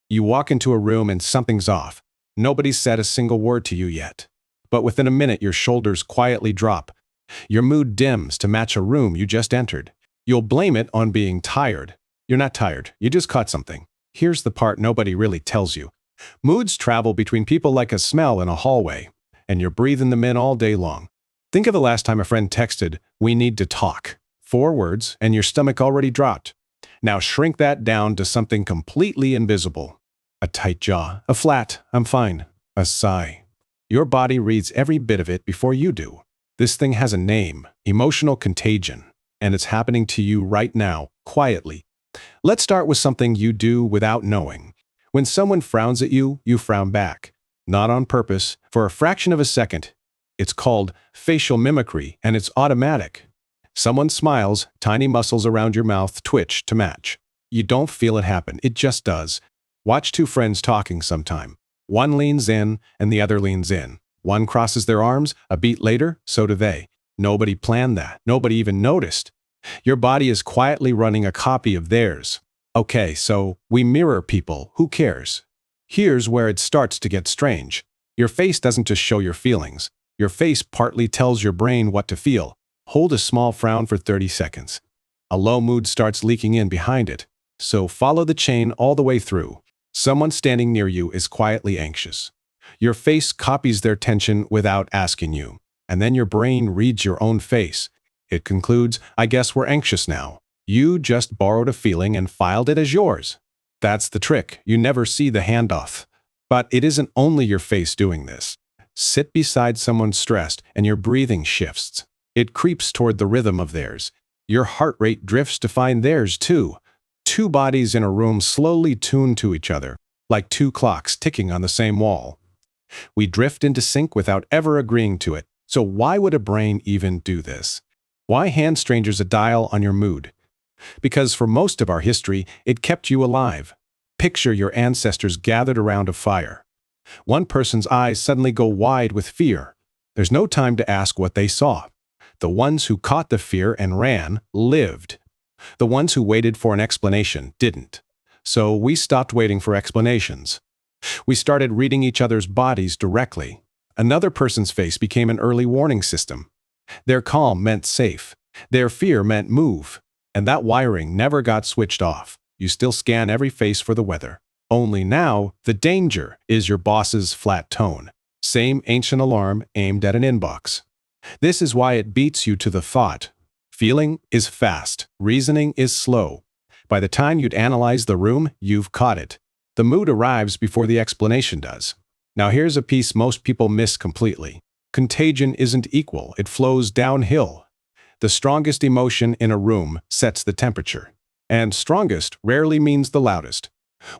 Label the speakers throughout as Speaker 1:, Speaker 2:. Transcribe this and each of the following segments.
Speaker 1: You walk into a room and something's off. Nobody's said a single word to you yet. But within a minute, your shoulders quietly drop. Your mood dims to match a room you just entered. You'll blame it on being tired. You're not tired. You just caught something. Here's the part nobody really tells you. Moods travel between people like a smell in a hallway, and you're breathing them in all day long. Think of the last time a friend texted, "We need to talk." 4 words, and your stomach already dropped. Now shrink that down to something completely invisible. A tight jaw, a flat, "I'm fine," a sigh. Your body reads every bit of it before you do. This thing has a name, emotional contagion, and it's happening to you right now, quietly. Let's start with something you do without knowing. When someone frowns at you, you frown back. Not on purpose, for a fraction of a second. It's called facial mimicry, and it's automatic. Someone smiles, tiny muscles around your mouth twitch to match. You don't feel it happen, it just does. Watch 2 friends talking sometime. One leans in, and the other leans in. One crosses their arms, a beat later, so do they. Nobody planned that, nobody even noticed. Your body is quietly running a copy of theirs. Okay, so we mirror people, who cares? Here's where it starts to get strange. Your face doesn't just show your feelings. Your face partly tells your brain what to feel. Hold a small frown for 30 seconds. A low mood starts leaking in behind it. So follow the chain all the way through. Someone standing near you is quietly anxious. Your face copies their tension without asking you. And then your brain reads your own face. It concludes, "I guess we're anxious now." You just borrowed a feeling and filed it as yours. That's the trick. You never see the handoff. But it isn't only your face doing this. Sit beside someone stressed and your breathing shifts. It creeps toward the rhythm of theirs. Your heart rate drifts to find theirs too. 2 bodies in a room slowly tune to each other, like 2 clocks ticking on the same wall. We drift into sync without ever agreeing to it. So why would a brain even do this? Why hand strangers a dial on your mood? Because for most of our history, it kept you alive. Picture your ancestors gathered around a fire. One person's eyes suddenly go wide with fear. There's no time to ask what they saw. The ones who caught the fear and ran lived. The ones who waited for an explanation didn't. So we stopped waiting for explanations. We started reading each other's bodies directly. Another person's face became an early warning system. Their calm meant safe. Their fear meant move. And that wiring never got switched off. You still scan every face for the weather. Only now, the danger is your boss's flat tone. Same ancient alarm aimed at an inbox. This is why it beats you to the thought. Feeling is fast. Reasoning is slow. By the time you'd analyze the room, you've caught it. The mood arrives before the explanation does. Now here's a piece most people miss completely. Contagion isn't equal. It flows downhill. The strongest emotion in a room sets the temperature. And strongest rarely means the loudest.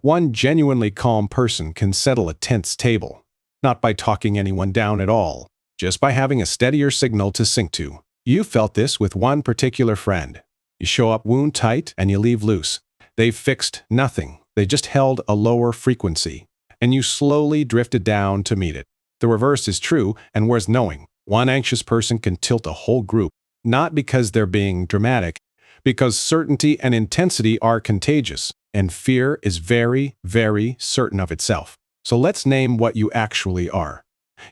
Speaker 1: One genuinely calm person can settle a tense table. Not by talking anyone down at all. Just by having a steadier signal to sync to. You felt this with one particular friend. You show up wound tight and you leave loose. They've fixed nothing. They just held a lower frequency. And you slowly drifted down to meet it. The reverse is true, and worth knowing. One anxious person can tilt a whole group. Not because they're being dramatic, because certainty and intensity are contagious, and fear is very, very certain of itself. So let's name what you actually are.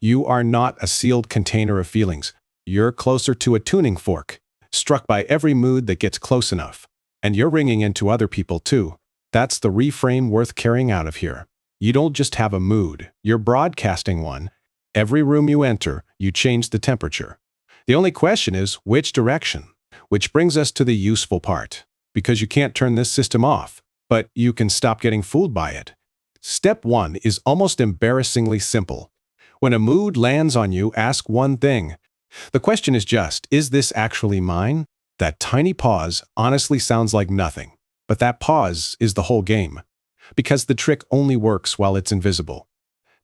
Speaker 1: You are not a sealed container of feelings. You're closer to a tuning fork, struck by every mood that gets close enough. And you're ringing into other people too. That's the reframe worth carrying out of here. You don't just have a mood, you're broadcasting one. Every room you enter, you change the temperature. The only question is, which direction? Which brings us to the useful part. Because you can't turn this system off, but you can stop getting fooled by it. Step 1 is almost embarrassingly simple. When a mood lands on you, ask one thing. The question is just, is this actually mine? That tiny pause honestly sounds like nothing, but that pause is the whole game. Because the trick only works while it's invisible.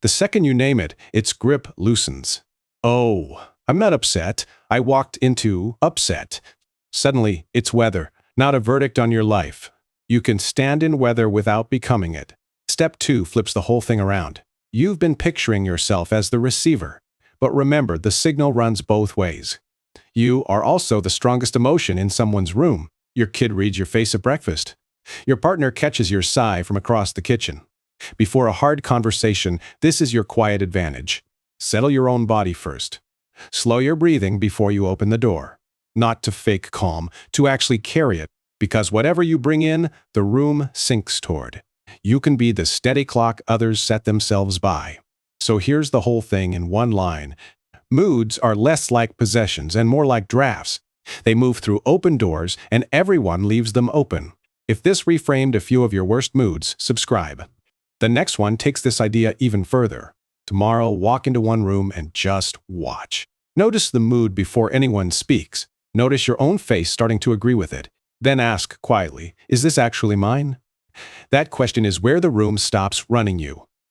Speaker 1: The second you name it, its grip loosens. Oh, I'm not upset. I walked into upset. Suddenly, it's weather, not a verdict on your life. You can stand in weather without becoming it. Step 2 flips the whole thing around. You've been picturing yourself as the receiver. But remember, the signal runs both ways. You are also the strongest emotion in someone's room. Your kid reads your face at breakfast. Your partner catches your sigh from across the kitchen. Before a hard conversation, this is your quiet advantage. Settle your own body first. Slow your breathing before you open the door. Not to fake calm, to actually carry it, because whatever you bring in, the room sinks toward. You can be the steady clock others set themselves by. So here's the whole thing in one line. Moods are less like possessions and more like drafts. They move through open doors, and everyone leaves them open. If this reframed a few of your worst moods, subscribe. The next one takes this idea even further. Tomorrow, walk into one room and just watch. Notice the mood before anyone speaks. Notice your own face starting to agree with it. Then ask quietly, is this actually mine? That question is where the room stops running you.